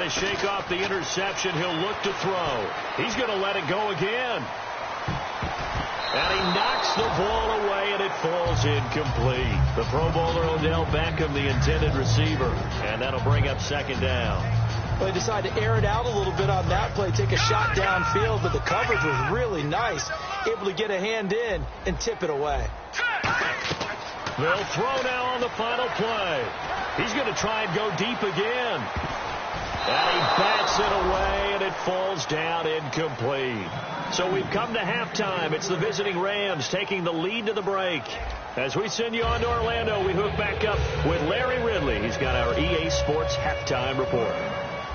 to shake off the interception. He'll look to throw. He's going to let it go again. And he knocks the ball away, and it falls incomplete. The Pro Bowler Odell Beckham, the intended receiver. And that'll bring up second down. Well, he decided to air it out a little bit on that play, take a shot downfield, but the coverage was really nice. Able to get a hand in and tip it away. They'll throw now on the final play. He's going to try and go deep again. And he bats it away, and it falls down incomplete. So we've come to halftime. It's the visiting Rams taking the lead to the break. As we send you on to Orlando, we hook back up with Larry Ridley. He's got our EA Sports halftime report.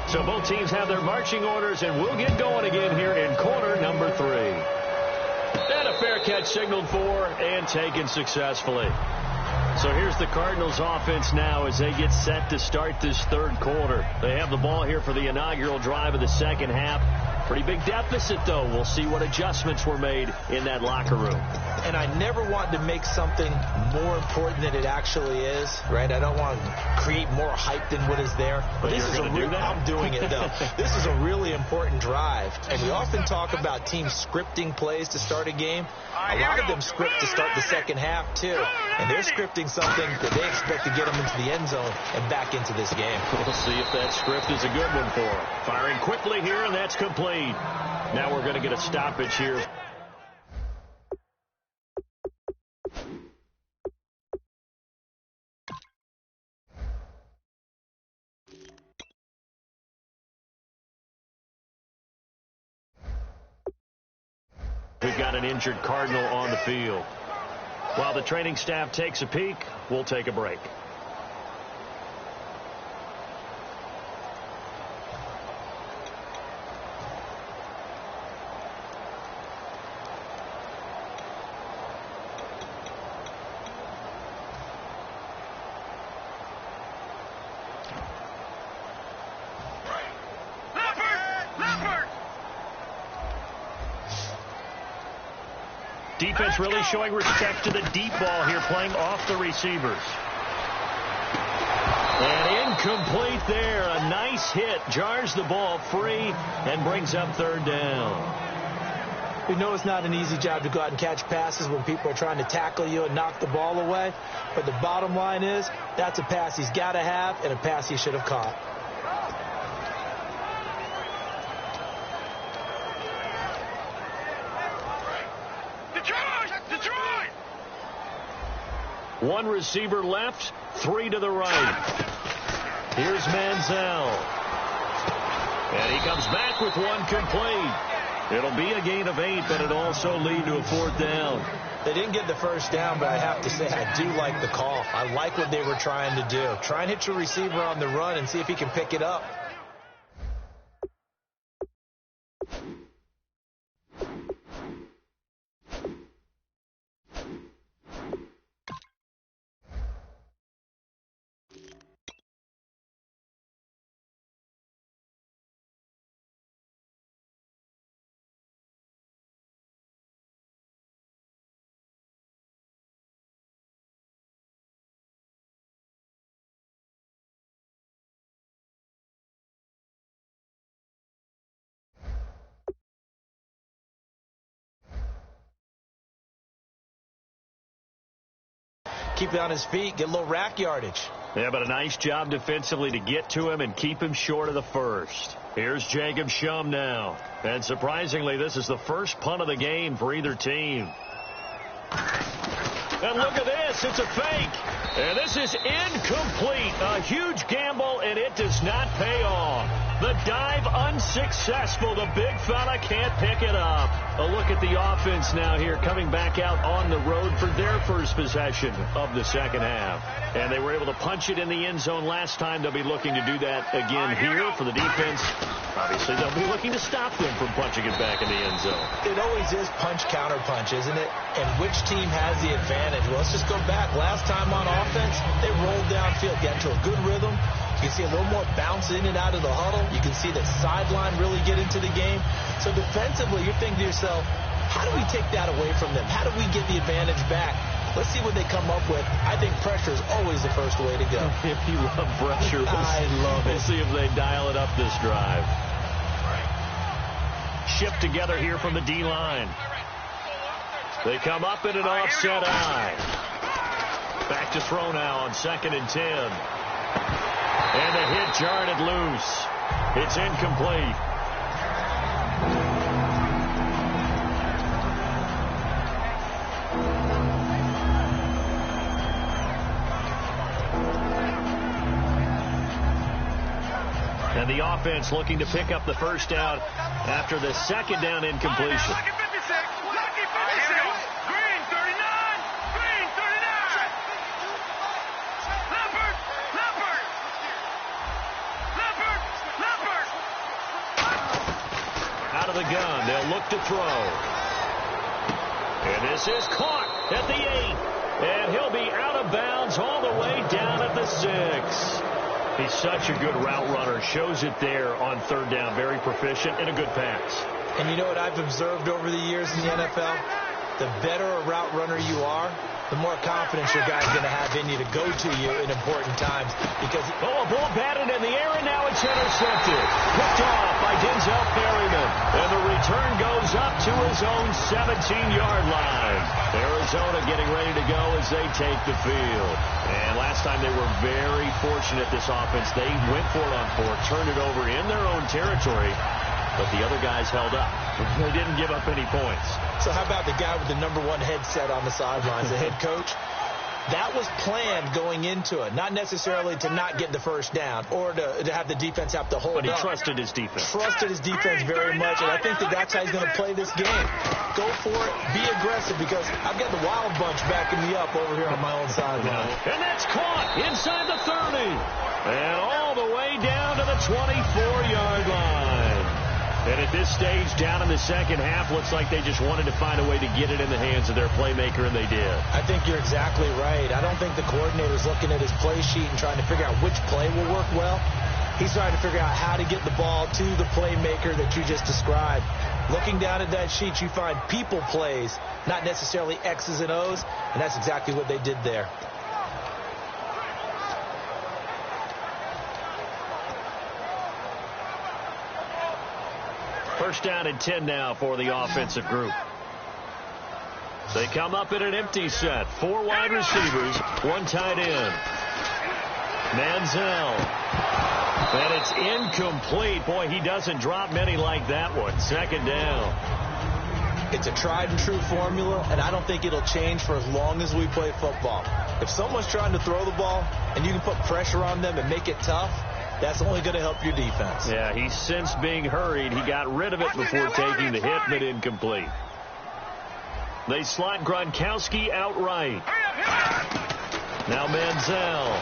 So both teams have their marching orders, and we'll get going again here in quarter number 3. And a fair catch signaled for and taken successfully. So here's the Cardinals offense now as they get set to start this third quarter. They have the ball here for the inaugural drive of the second half. Pretty big deficit, though. We'll see what adjustments were made in that locker room. And I never want to make something more important than it actually is, right? I don't want to create more hype than what is there. But this is I'm doing it, though. This is a really important drive. And we often talk about teams scripting plays to start a game. A lot of them script to start the second half, too. And they're scripting something that they expect to get them into the end zone and back into this game. We'll see if that script is a good one for them. Firing quickly here, and that's complete. Now we're going to get a stoppage here. We've got an injured Cardinal on the field. While the training staff takes a peek, we'll take a break. Defense really showing respect to the deep ball here, playing off the receivers. And incomplete there. A nice hit. Jars the ball free and brings up third down. We know it's not an easy job to go out and catch passes when people are trying to tackle you and knock the ball away. But the bottom line is that's a pass he's got to have and a pass he should have caught. One receiver left, 3 to the right. Here's Manziel. And he comes back with one complete. It'll be a gain of 8, but it'll also lead to a 4th down. They didn't get the first down, but I have to say I do like the call. I like what they were trying to do. Try and hit your receiver on the run and see if he can pick it up. Keep it on his feet, get a little rack yardage. Yeah, but a nice job defensively to get to him and keep him short of the first. Here's Jacob Shum now. And surprisingly, this is the first punt of the game for either team. And look at this. It's a fake. And this is incomplete. A huge gamble, and it does not pay off. The dive unsuccessful. The big fella can't pick it up. A look at the offense now here, coming back out on the road for their first possession of the second half. And they were able to punch it in the end zone last time. They'll be looking to do that again here for the defense. Obviously, they'll be looking to stop them from punching it back in the end zone. It always is punch-counter-punch, isn't it? And which team has the advantage? Well, let's just go back. Last time on offense, they rolled downfield, got into a good rhythm. You can see a little more bounce in and out of the huddle. You can see the sideline really get into the game. So defensively, you're thinking to yourself, how do we take that away from them? How do we get the advantage back? Let's see what they come up with. I think pressure is always the first way to go. If you love pressure, I love it. We'll see if they dial it up this drive. Shift together here from the D-line. They come up in an offset eye. Back to throw now on 2nd and 10. And the hit jarred it loose. It's incomplete. And the offense looking to pick up the first down after the 2nd down incompletion. Lucky 56. Lucky 56. Green 39. Green 39. Leopard. Leopard. Leopard. Leopard. Out of the gun. They'll look to throw. And this is caught at the 8. And he'll be out of bounds all the way down at the 6. He's such a good route runner. Shows it there on 3rd down. Very proficient and a good pass. And you know what I've observed over the years in the NFL? The better a route runner you are, the more confidence your guy's going to have in you to go to you in important times. Because a ball batted in the air, and now it's intercepted. Picked off by Denzel Perryman. And the return goes up to his own 17-yard line. Arizona getting ready to go as they take the field. And last time they were very fortunate, this offense. They went for it on 4, turned it over in their own territory, but the other guys held up. They didn't give up any points. So how about the guy with the #1 headset on the sidelines, the head coach? That was planned going into it, not necessarily to not get the first down or to have the defense have to hold up. But he trusted his defense. Trusted his defense very much, and I think that's how he's going to play this game. Go for it, be aggressive, because I've got the wild bunch backing me up over here on my own sideline. And that's caught inside the 30. And all the way down to the 24-yard line. And at this stage, down in the second half, looks like they just wanted to find a way to get it in the hands of their playmaker, and they did. I think you're exactly right. I don't think the coordinator's looking at his play sheet and trying to figure out which play will work well. He's trying to figure out how to get the ball to the playmaker that you just described. Looking down at that sheet, you find people plays, not necessarily X's and O's, and that's exactly what they did there. First down and 10 now for the offensive group. They come up in an empty set. 4 wide receivers, 1 tight end. Manziel. And it's incomplete. Boy, he doesn't drop many like that one. 2nd down. It's a tried and true formula, and I don't think it'll change for as long as we play football. If someone's trying to throw the ball and you can put pressure on them and make it tough, that's only going to help your defense. Yeah, he's since being hurried. He got rid of it before taking the hit, but incomplete. They slot Gronkowski outright. Now Manziel.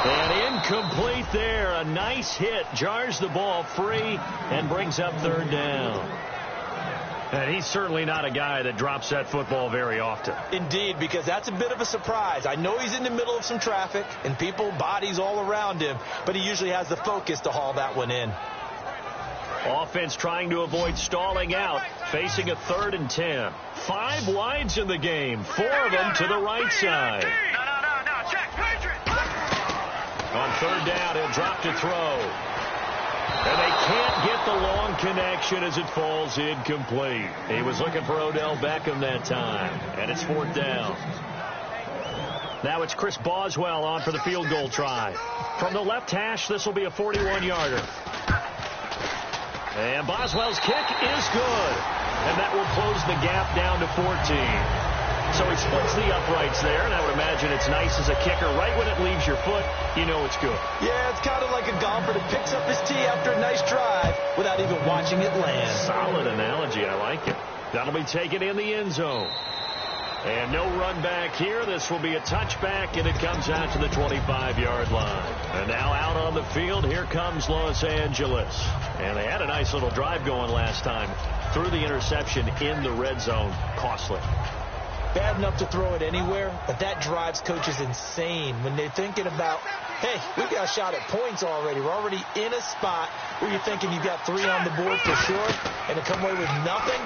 And incomplete there. A nice hit. Jars the ball free and brings up 3rd down. And he's certainly not a guy that drops that football very often. Indeed, because that's a bit of a surprise. I know he's in the middle of some traffic and people, bodies all around him, but he usually has the focus to haul that one in. Offense trying to avoid stalling out, facing a 3rd and 10. 5 wides in the game, 4 of them to the right side. No, check. On 3rd down, he'll drop to throw. And they can't get the long connection as it falls incomplete. He was looking for Odell Beckham that time. And it's 4th down. Now it's Chris Boswell on for the field goal try. From the left hash, this will be a 41-yarder. And Boswell's kick is good. And that will close the gap down to 14. So he splits the uprights there, and I would imagine it's nice as a kicker. Right when it leaves your foot, you know it's good. Yeah, it's kind of like a golfer that picks up his tee after a nice drive without even watching it land. Solid analogy. I like it. That'll be taken in the end zone. And no run back here. This will be a touchback, and it comes out to the 25-yard line. And now out on the field, here comes Los Angeles. And they had a nice little drive going last time. Threw the interception in the red zone. Costly. Bad enough to throw it anywhere, but that drives coaches insane when they're thinking about, hey, we got a shot at points already. We're already in a spot where you're thinking you've got 3 on the board for sure, and to come away with nothing,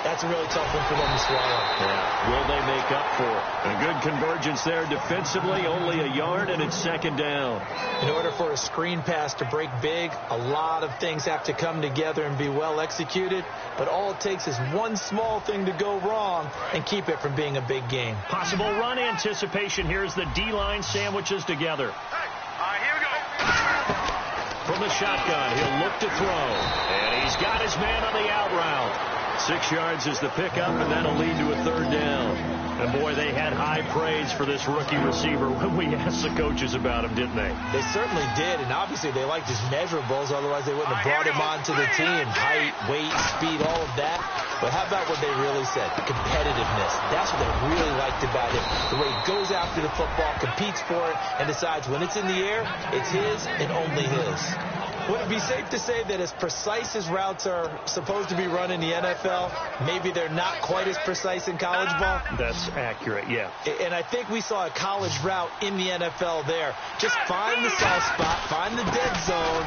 That's a really tough one for them to swallow. Yeah. Will they make up for it? A good convergence there defensively, only a yard, and it's second down. In order for a screen pass to break big, a lot of things have to come together and be well executed, but all it takes is one small thing to go wrong and keep it from being a big game. Possible run anticipation here as the D-line sandwiches together. All right, here we go. From the shotgun, he'll look to throw. And he's got his man on the out route. 6 yards is the pickup, and that'll lead to a third down. And, boy, they had high praise for this rookie receiver when we asked the coaches about him, didn't they? They certainly did, and obviously they liked his measurables. Otherwise, they wouldn't have brought him onto the team. Height, weight, speed, all of that. But how about what they really said? Competitiveness. That's what they really liked about him. The way he goes after the football, competes for it, and decides when it's in the air, it's his and only his. Would it be safe to say that as precise as routes are supposed to be run in the NFL, maybe they're not quite as precise in college ball? That's accurate, yeah. And I think we saw a college route in the NFL there. Just find the soft spot, find the dead zone,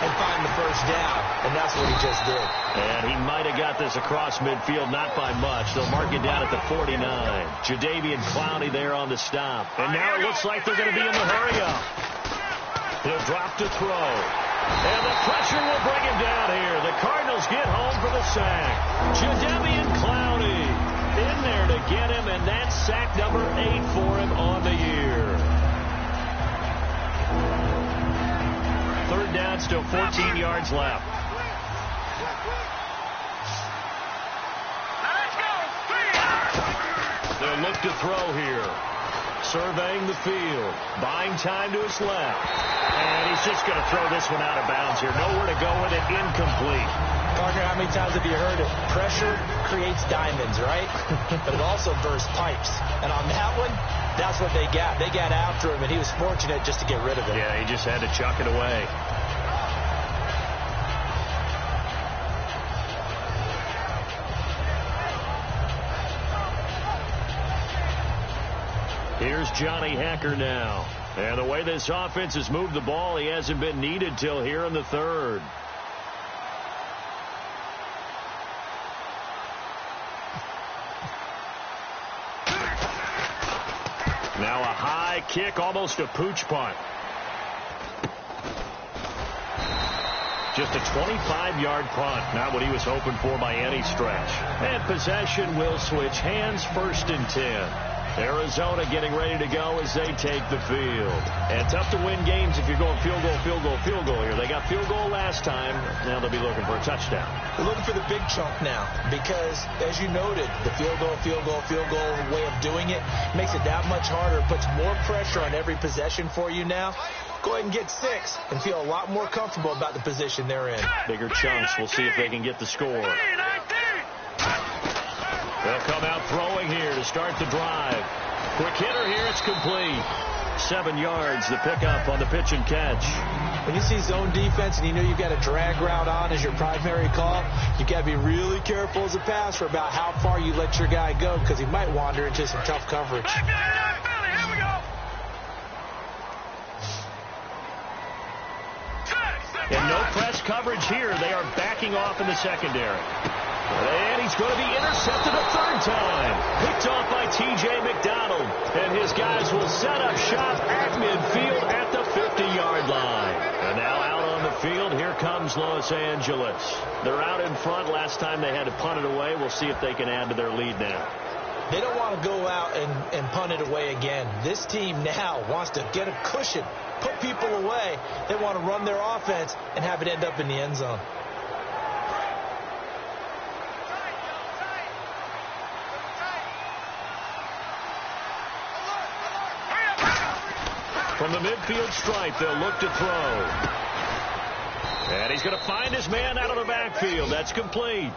and find the first down. And that's what he just did. And he might have got this across midfield, not by much. They'll mark it down at the 49. Jadeveon Clowney there on the stop. And now it looks like they're going to be in the hurry-up. He'll drop to throw. And the pressure will bring him down here. The Cardinals get home for the sack. Jadeveon Clowney in there to get him, and that's sack number 8 for him on the year. Third down, still 14 yards left. They'll look to throw here. Surveying the field. Buying time to his left. And he's just going to throw this one out of bounds here. Nowhere to go with it. Incomplete. Parker, how many times have you heard it? Pressure creates diamonds, right? But it also bursts pipes. And on that one, that's what they got. They got after him, and he was fortunate just to get rid of it. Yeah, he just had to chuck it away. Here's Johnny Hacker now. And the way this offense has moved the ball, he hasn't been needed till here in the third. Now a high kick, almost a pooch punt. Just a 25-yard punt, not what he was hoping for by any stretch. And possession will switch hands, 1st and 10. Arizona getting ready to go as they take the field. And tough to win games if you're going field goal, field goal, field goal here. They got field goal last time. Now they'll be looking for a touchdown. They're looking for the big chunk now because, as you noted, the field goal way of doing it makes it that much harder, puts more pressure on every possession for you now. Go ahead and get 6 and feel a lot more comfortable about the position they're in. Bigger chunks. We'll see if they can get the score. They'll come out throwing here to start the drive. Quick hitter here. It's complete. 7 yards, the pickup on the pitch and catch. When you see zone defense and you know you've got a drag route on as your primary call, you got to be really careful as a passer about how far you let your guy go because he might wander into some tough coverage. And no press coverage here. They are backing off in the secondary. And he's going to be intercepted a third time. Picked off by T.J. McDonald. And his guys will set up shop at midfield at the 50-yard line. And now out on the field, here comes Los Angeles. They're out in front. Last time they had to punt it away. We'll see if they can add to their lead now. They don't want to go out and punt it away again. This team now wants to get a cushion, put people away. They want to run their offense and have it end up in the end zone. From the midfield stripe, they'll look to throw. And he's going to find his man out of the backfield. That's complete.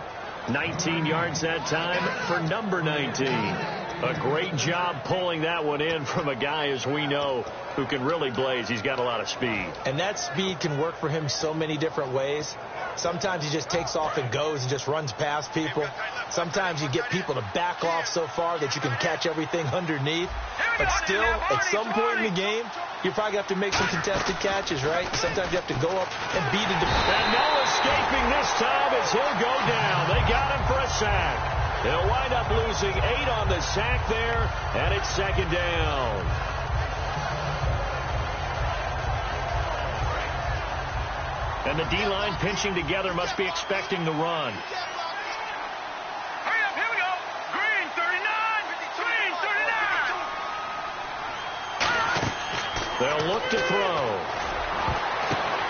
19 yards that time for number 19. A great job pulling that one in from a guy, as we know, who can really blaze. He's got a lot of speed. And that speed can work for him so many different ways. Sometimes he just takes off and goes and just runs past people. Sometimes you get people to back off so far that you can catch everything underneath. But still, at some point in the game, you probably have to make some contested catches, right? Sometimes you have to go up and beat a defender. And no escaping this time as he'll go down. They got him for a sack. They'll wind up losing 8 on the sack there, and it's second down. And the D-line pinching together must be expecting the run. Hurry up, here we go. Green, 39. Green, 39. They'll look to throw.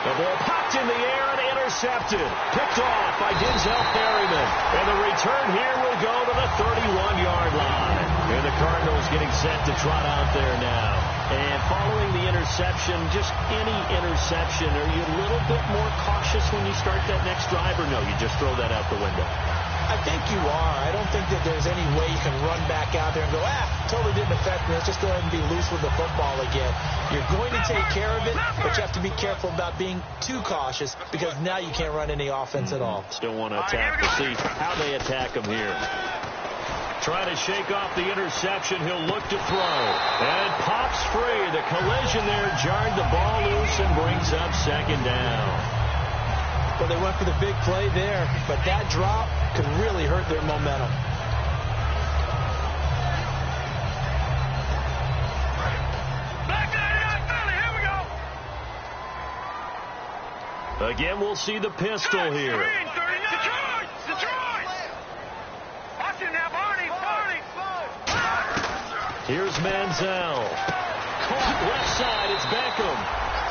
The ball popped in the air and intercepted. Picked off by Denzel Ferryman. And the return here will go to the 31-yard line. And the Cardinals getting set to trot out there now. And following the interception, just any interception, are you a little bit more cautious when you start that next drive, or no, you just throw that out the window? I think you are. I don't think that there's any way you can run back out there and go, totally didn't affect me. Let's just go ahead and be loose with the football again. You're going to take care of it, but you have to be careful about being too cautious because now you can't run any offense at all. Still want to attack. We'll see how they attack them here. Trying to shake off the interception. He'll look to throw. And pops free. The collision there jarred the ball loose and brings up second down. Well, they went for the big play there, but that drop could really hurt their momentum. Again, we'll see the pistol here. Detroit! Detroit! Watch it now, Barney! Here's Manziel. Caught left side. It's Beckham.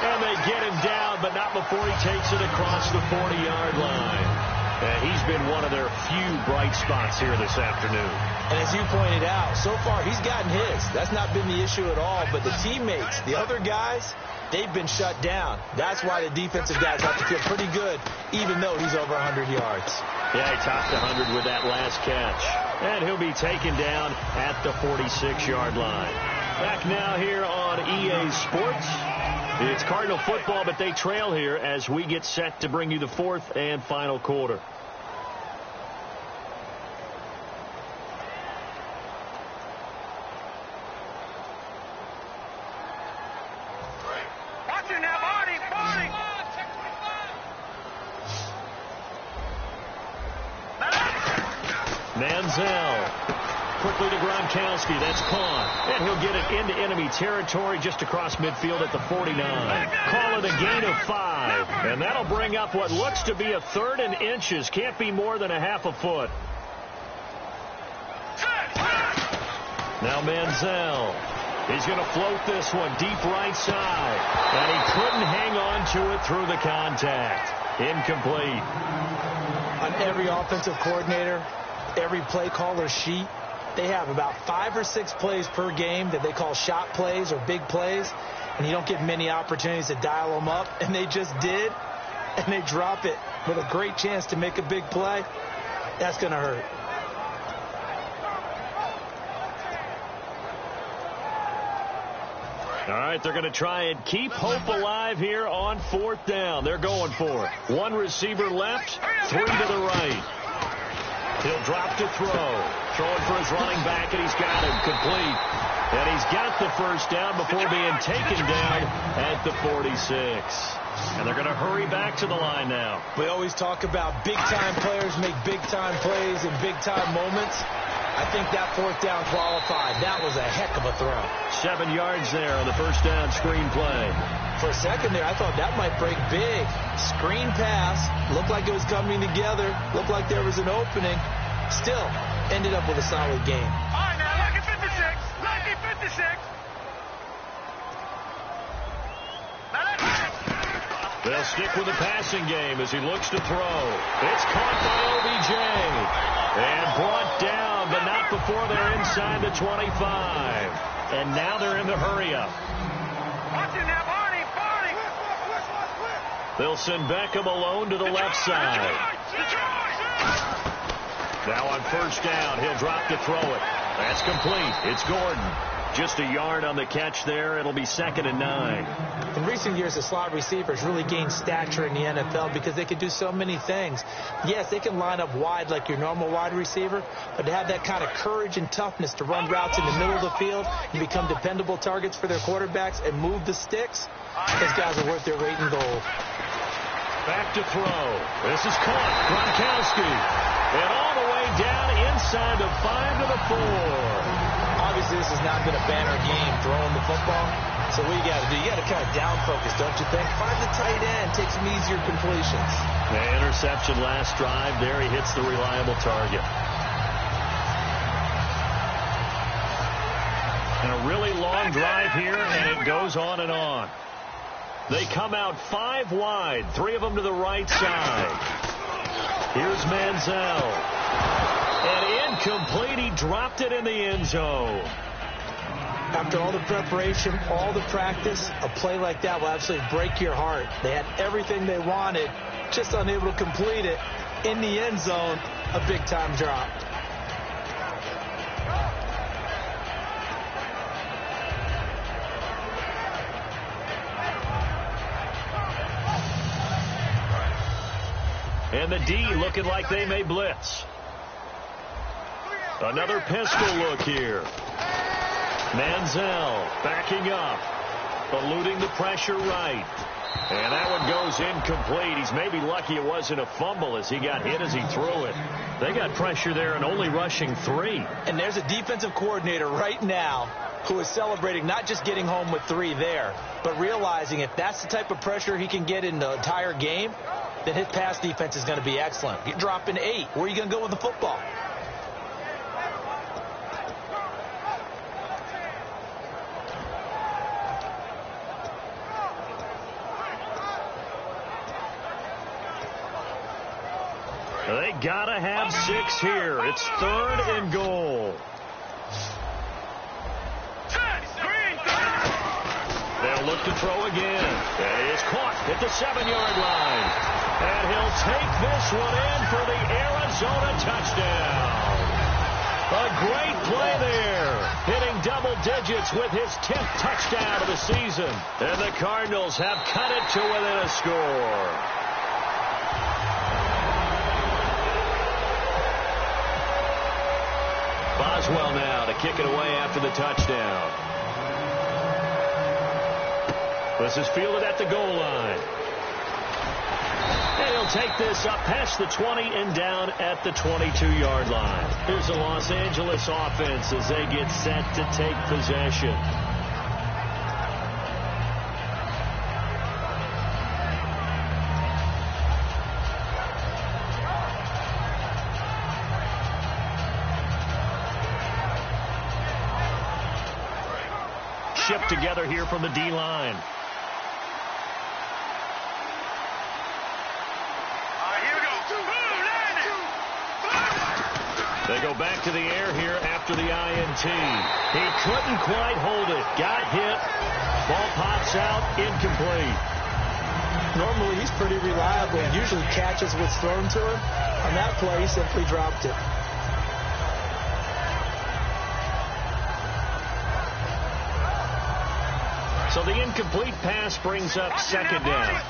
And they get him down, but not before he takes it across the 40-yard line. And he's been one of their few bright spots here this afternoon. And as you pointed out, so far he's gotten his. That's not been the issue at all. But the teammates, the other guys, they've been shut down. That's why the defensive guys have to feel pretty good, even though he's over 100 yards. Yeah, he topped 100 with that last catch. And he'll be taken down at the 46-yard line. Back now here on EA Sports. It's Cardinal football, but they trail here as we get set to bring you the fourth and final quarter. Watch it now, Barney! Manziel. Quickly to Gronkowski. That's caught. And he'll get it into enemy territory just across midfield at the 49. Call it a gain of 5. And that'll bring up what looks to be a 3rd and inches. Can't be more than a half a foot. Now Manziel. He's going to float this one deep right side. And he couldn't hang on to it through the contact. Incomplete. On every offensive coordinator, every play caller sheet, they have about 5 or 6 plays per game that they call shot plays or big plays, and you don't get many opportunities to dial them up, and they just did, and they drop it with a great chance to make a big play. That's going to hurt. All right, they're going to try and keep hope alive here on 4th down. They're going for it. 1 receiver left, 3 to the right. He'll drop to throw. Throwing for his running back, and he's got him complete. And he's got the first down before being taken down at the 46. And they're going to hurry back to the line now. We always talk about big-time players make big-time plays in big-time moments. I think that 4th down qualified. That was a heck of a throw. 7 yards there on the first down screen play. For a second there, I thought that might break big. Screen pass. Looked like it was coming together. Looked like there was an opening. Still, ended up with a solid game. All right, now, lucky 56. Lucky 56. They'll stick with the passing game as he looks to throw. It's caught by OBJ. And brought down, but not before they're inside the 25. And now they're in the hurry-up. Watch it now, Barney! They'll send Beckham alone to the left side. Now on first down, he'll drop to throw it. That's complete. It's Gordon. Just a yard on the catch there. It'll be 2nd and 9. In recent years, the slot receivers really gained stature in the NFL because they can do so many things. Yes, they can line up wide like your normal wide receiver, but to have that kind of courage and toughness to run routes in the middle of the field and become dependable targets for their quarterbacks and move the sticks, those guys are worth their weight in gold. Back to throw. This is caught. Gronkowski. And all the way down inside the 5 to the 4. Obviously, this has not been a banner game throwing the football. So what you got to do, you got to kind of down focus, don't you think? Find the tight end, take some easier completions. The interception last drive. There he hits the reliable target. And a really long drive here, and it goes on and on. They come out 5 wide, 3 of them to the right side. Here's Manziel. And incomplete. He dropped it in the end zone. After all the preparation, all the practice, a play like that will absolutely break your heart. They had everything they wanted, just unable to complete it. In the end zone, a big-time drop. And the D looking like they may blitz. Another pistol look here. Manziel backing up, eluding the pressure right. And that one goes incomplete. He's maybe lucky it wasn't a fumble as he got hit as he threw it. They got pressure there and only rushing 3. And there's a defensive coordinator right now who is celebrating not just getting home with 3 there, but realizing if that's the type of pressure he can get in the entire game, then his pass defense is going to be excellent. You're dropping 8. Where are you going to go with the football? They gotta have 6 here. It's 3rd and goal. They'll look to throw again. And he is caught at the 7-yard line. And he'll take this one in for the Arizona touchdown. A great play there. Hitting double digits with his 10th touchdown of the season. And the Cardinals have cut it to within a score. Boswell now to kick it away after the touchdown. This is fielded at the goal line. And he'll take this up past the 20 and down at the 22-yard line. Here's the Los Angeles offense as they get set to take possession. Shipped together here from the D-line. They go back to the air here after the INT. He couldn't quite hold it. Got hit. Ball pops out. Incomplete. Normally, he's pretty reliable. He usually catches what's thrown to him. On that play, he simply dropped it. So the incomplete pass brings up 2nd down.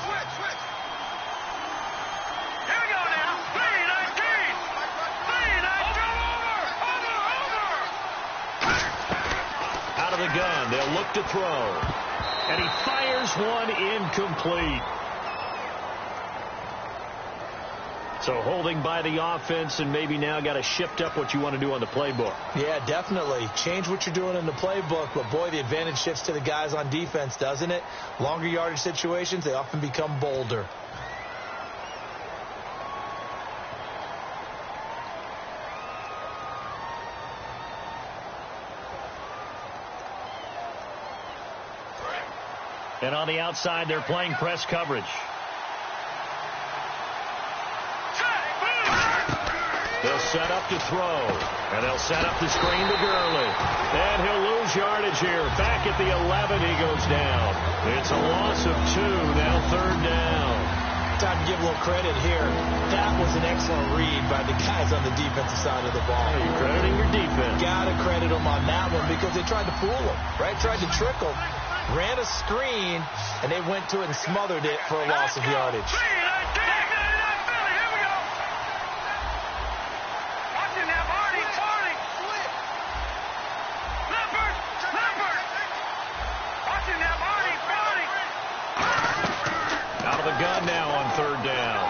Out of the gun, they'll look to throw. And he fires one incomplete. So holding by the offense and maybe now got to shift up what you want to do on the playbook. Yeah, definitely. Change what you're doing in the playbook, but boy, the advantage shifts to the guys on defense, doesn't it? Longer yardage situations, they often become bolder. And on the outside, they're playing press coverage. They'll set up to throw. And they'll set up the screen to Gurley. And he'll lose yardage here. Back at the 11, he goes down. It's a loss of 2, now 3rd down. Time to give a little credit here. That was an excellent read by the guys on the defensive side of the ball. Oh, you're crediting your defense. Got to credit them on that one because they tried to fool him, right? Tried to trick him. Ran a screen, and they went to it and smothered it for a loss of yardage. Out of the gun now on 3rd down.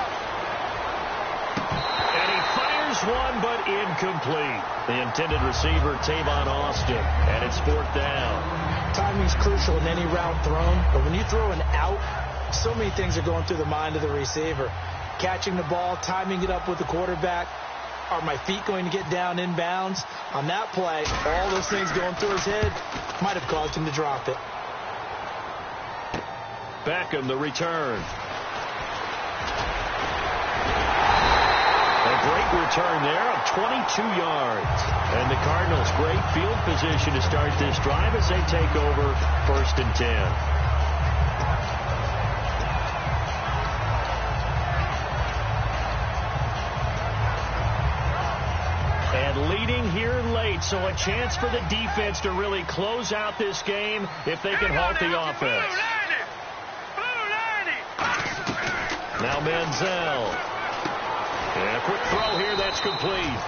And he fires one, but incomplete. The intended receiver, Tavon Austin, and it's 4th down. Timing's crucial in any route thrown, but when you throw an out, so many things are going through the mind of the receiver. Catching the ball, timing it up with the quarterback. Are my feet going to get down inbounds? On that play, all those things going through his head might have caused him to drop it. Beckham, the return. A great return there of 22 yards. And the Cardinals, great field position to start this drive as they take over 1st and 10. And leading here late, so a chance for the defense to really close out this game if they can halt the offense. Now Manziel. And a quick throw here, that's complete.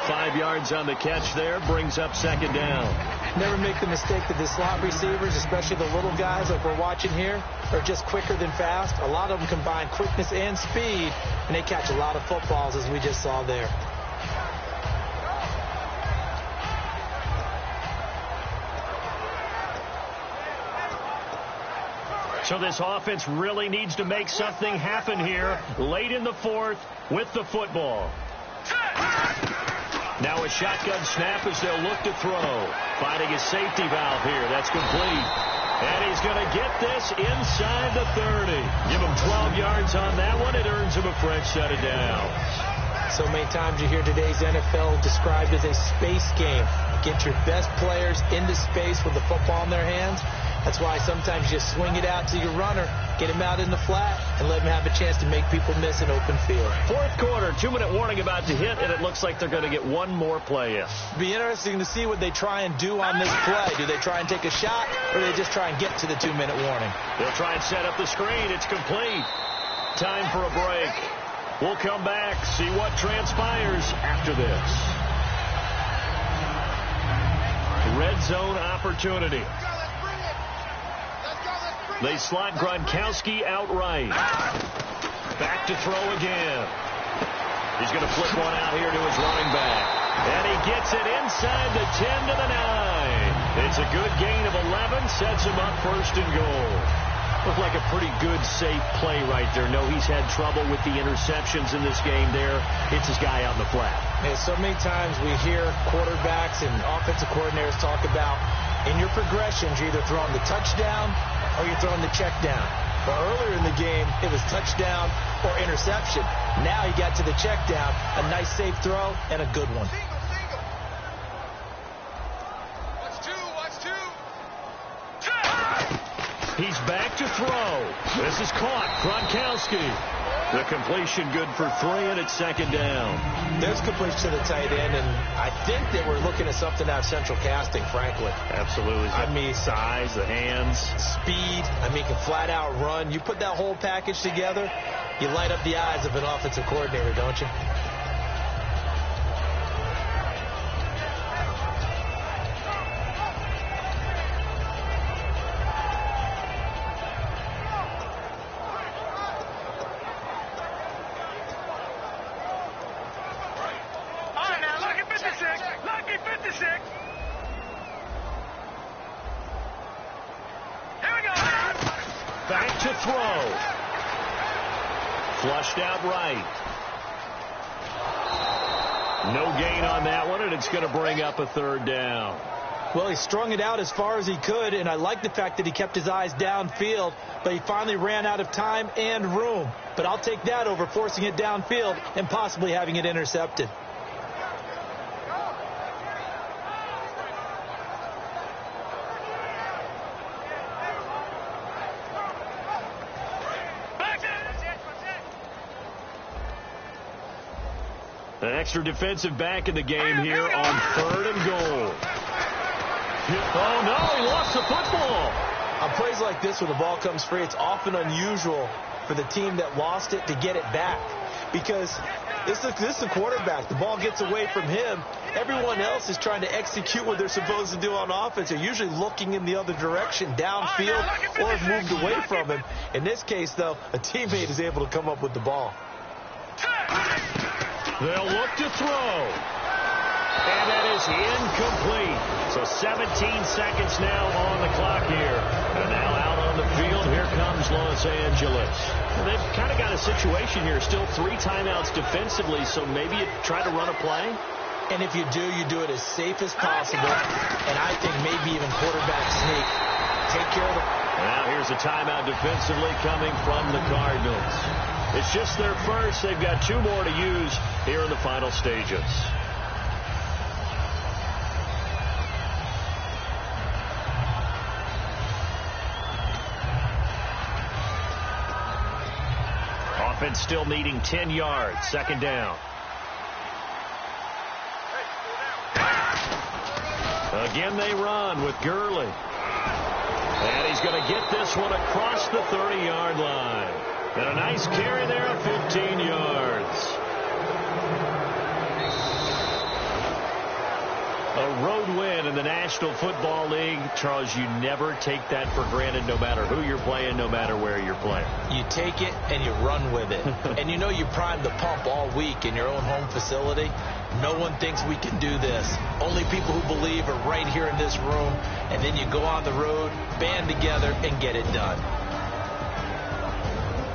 5 yards on the catch there, brings up 2nd down. Never make the mistake that the slot receivers, especially the little guys like we're watching here, are just quicker than fast. A lot of them combine quickness and speed, and they catch a lot of footballs, as we just saw there. So this offense really needs to make something happen here late in the 4th with the football. Now a shotgun snap as they'll look to throw. Finding a safety valve here. That's complete. And he's going to get this inside the 30. Give him 12 yards on that one. It earns him a fresh set of downs. So many times you hear today's NFL described as a space game. Get your best players into space with the football in their hands. That's why sometimes you just swing it out to your runner, get him out in the flat, and let him have a chance to make people miss an open field. 4th quarter, 2-minute warning about to hit, and it looks like they're going to get one more play in. Be interesting to see what they try and do on this play. Do they try and take a shot, or do they just try and get to the 2-minute warning? They'll try and set up the screen. It's complete. Time for a break. We'll come back, see what transpires after this. Red zone opportunity. They slot Gronkowski outright. Back to throw again. He's going to flip one out here to his running back. And he gets it inside the 10 to the 9. It's a good gain of 11. Sets him up 1st and goal. Looked like a pretty good, safe play right there. No, he's had trouble with the interceptions in this game there. It's his guy out in the flat. And so many times we hear quarterbacks and offensive coordinators talk about in your progressions, you're either throwing the touchdown or you're throwing the check down. But earlier in the game, it was touchdown or interception. Now he got to the check down, a nice safe throw, and a good one. He's back to throw. This is caught. Gronkowski. The completion good for 3, and it's 2nd down. There's completion to the tight end, and I think that we're looking at something out of central casting, frankly. Absolutely. I mean, size, the hands. Speed. I mean, can flat out run. You put that whole package together, you light up the eyes of an offensive coordinator, don't you? Back to throw. Flushed out right. No gain on that one, and it's going to bring up a 3rd down. Well, he strung it out as far as he could, and I like the fact that he kept his eyes downfield, but he finally ran out of time and room. But I'll take that over forcing it downfield and possibly having it intercepted. An extra defensive back in the game here on 3rd and goal. Oh, no, he lost the football. On plays like this, when the ball comes free, it's often unusual for the team that lost it to get it back. Because this is a quarterback. The ball gets away from him. Everyone else is trying to execute what they're supposed to do on offense. They're usually looking in the other direction, downfield, or have moved away from him. In this case, though, a teammate is able to come up with the ball. They'll look to throw. And that is incomplete. So 17 seconds now on the clock here. And now out on the field, here comes Los Angeles. And they've kind of got a situation here. Still 3 timeouts defensively, so maybe you try to run a play. And if you do it as safe as possible. And I think maybe even quarterback sneak. Take care of it. Now here's a timeout defensively coming from the Cardinals. It's just their first. They've got 2 more to use here in the final stages. Offense still needing 10 yards. Second down. Again, they run with Gurley. And he's going to get this one across the 30-yard line. And a nice carry there of 15 yards. A road win in the National Football League. Charles, you never take that for granted no matter who you're playing, no matter where you're playing. You take it and you run with it. And you know you primed the pump all week in your own home facility. No one thinks we can do this. Only people who believe are right here in this room. And then you go on the road, band together, and get it done.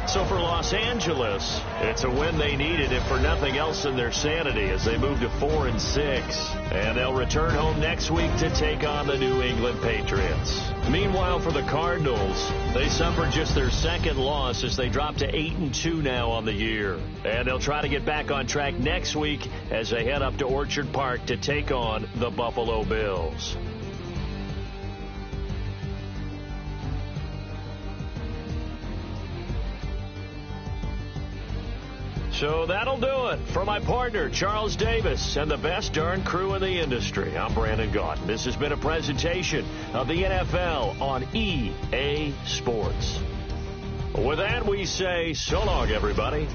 So for Los Angeles, it's a win they needed, if for nothing else than their sanity, as they move to 4-6. And they'll return home next week to take on the New England Patriots. Meanwhile, for the Cardinals, they suffered just their second loss as they drop to 8-2 now on the year. And they'll try to get back on track next week as they head up to Orchard Park to take on the Buffalo Bills. So that'll do it for my partner, Charles Davis, and the best darn crew in the industry. I'm Brandon Gaudin. This has been a presentation of the NFL on EA Sports. With that, we say so long, everybody.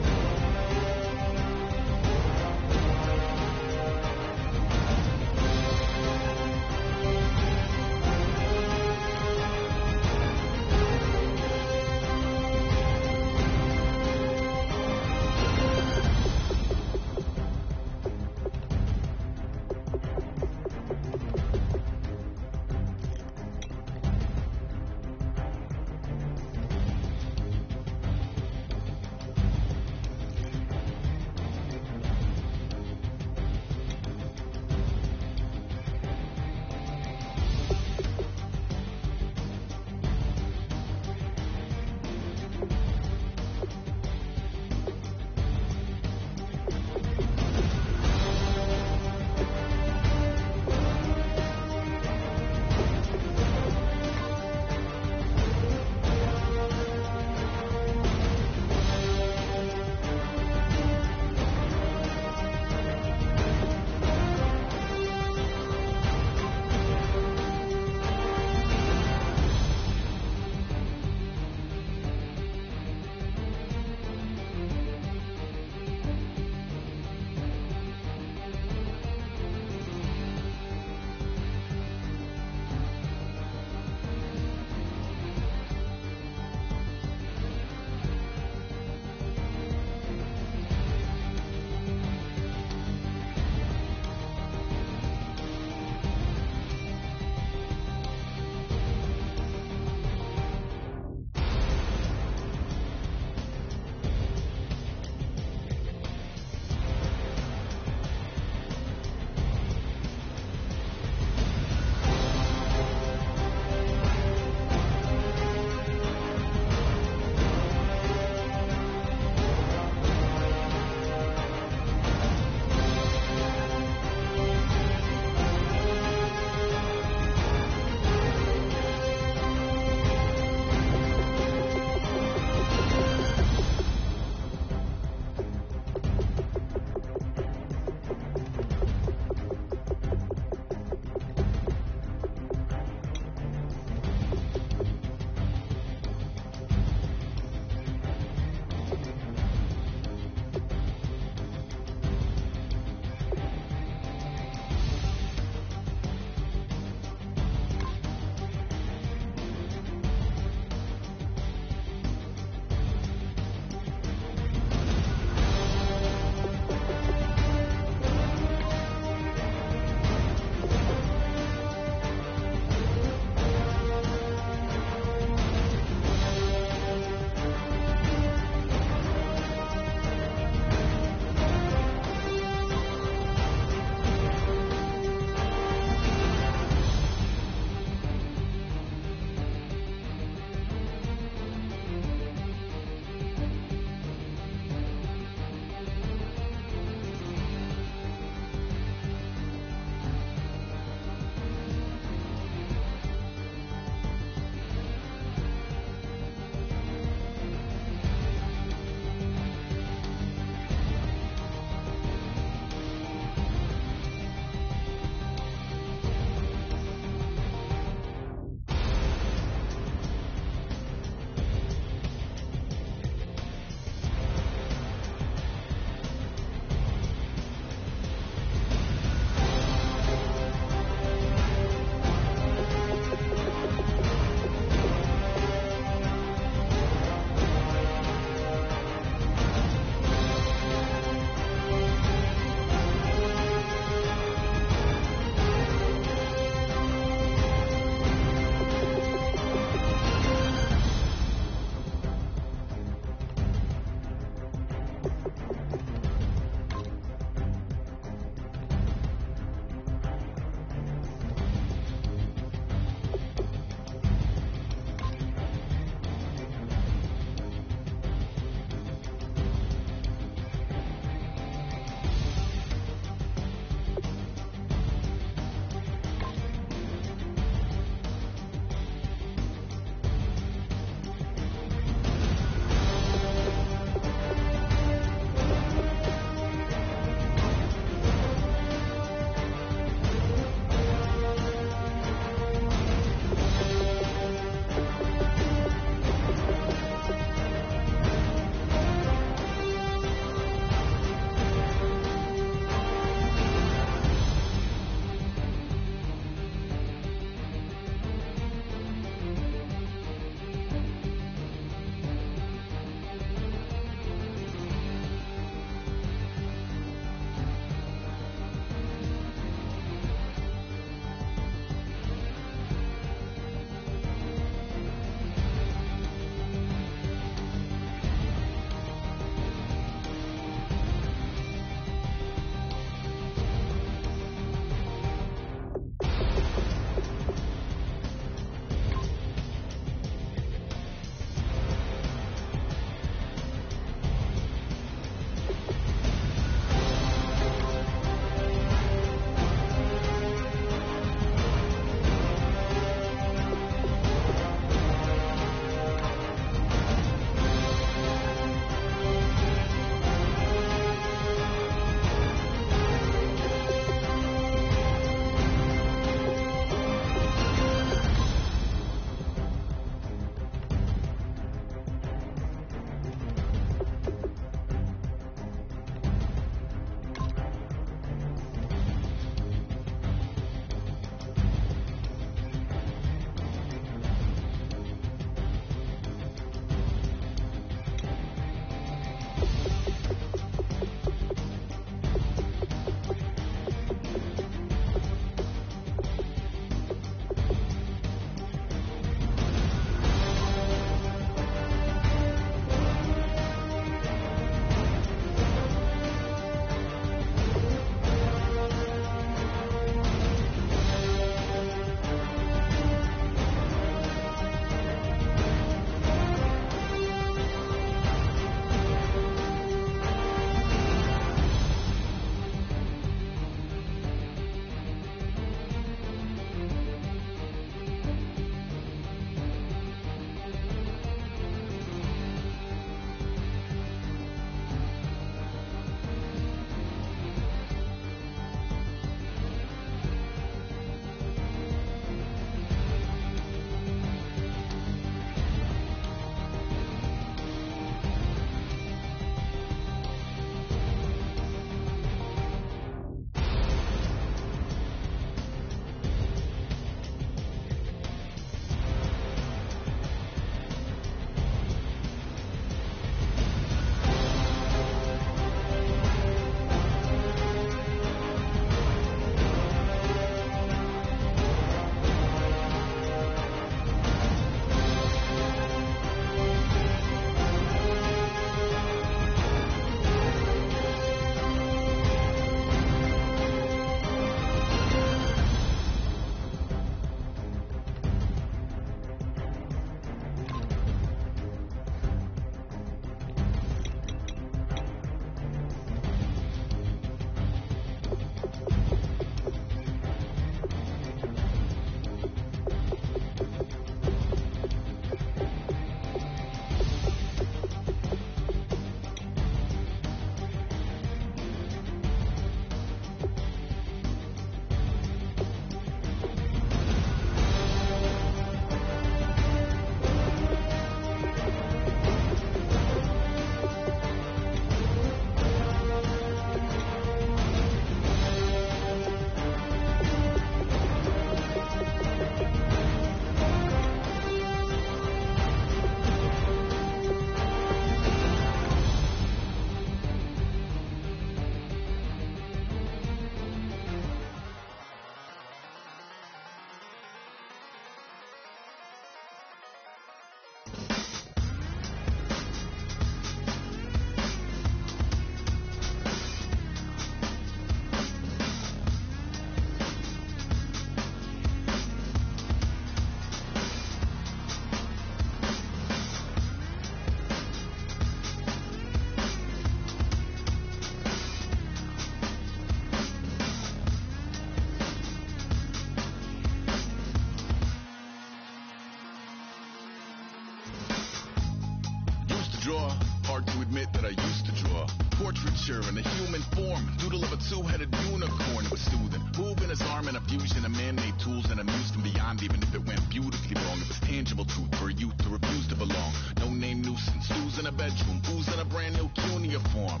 admit that I used to draw portraiture in a human form, doodle of a two-headed unicorn. It was soothing, moving his arm in a fusion of man-made tools and amused from beyond, even if it went beautifully wrong. It was tangible truth for a youth to refuse to belong. No name nuisance, who's in a bedroom, who's in a brand new cuneiform.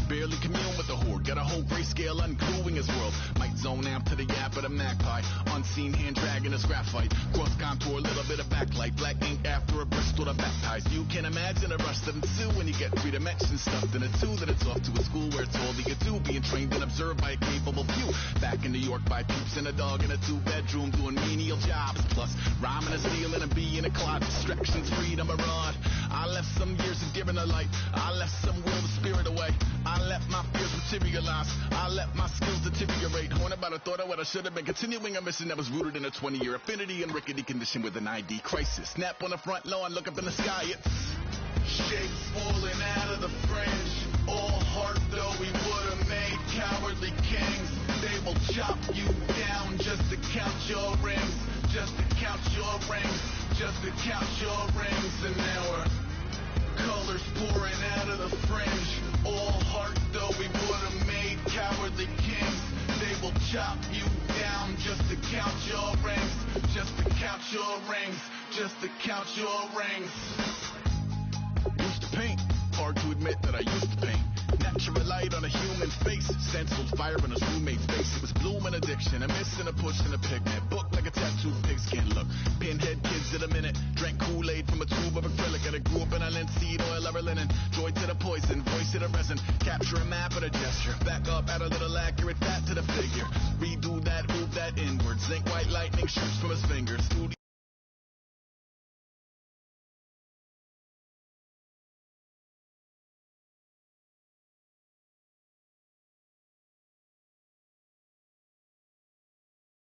Barely commune with the horde, got a whole grayscale ungluing his world. Might zone amp to the yap of the magpie, unseen hand dragging his graphite. Cross contour, a little bit of backlight, black ink after a Bristol to baptize. You can imagine a rush 7-2 when you get 3 dimensions stuffed in a 2. That it's off to a school where it's all you can do, being trained and observed by a capable few. Back in New York by peeps and a dog in a 2-bedroom doing menial jobs. Plus, rhyming and stealing and being a clock, distractions, freedom, a rod. I left some years of giving a light, I left some will the spirit away. I let my fears materialize, I let my skills deteriorate. Horn about a thought of what I should have been, continuing a mission that was rooted in a 20-year affinity and rickety condition with an ID crisis. Snap on the front lawn, look up in the sky, it's shapes falling out of the fringe. All heart though we would have made cowardly kings. They will chop you down just to count your rings, just to count your rings, just to count your rings. And now we're colors pouring out of the fringe. All heart though we would have made cowardly kings. They will chop you down just to count your rings, just to count your rings, just to count your rings. Used to paint, hard to admit that I used to paint. Natural light on a human face, stenciled fire in his roommate's face. It was bloom and addiction, a miss and a push and a pigment. Book like a tattooed pigskin look. Pinhead kids in a minute, drank Kool-Aid from a tube of acrylic. And I grew up in a linseed oil or a linen. Joy to the poison, voice to the resin. Capture a map of a gesture. Back up, add a little accurate fat to the figure. Redo that, move that inward. Zinc white lightning shoots from his fingers. Studio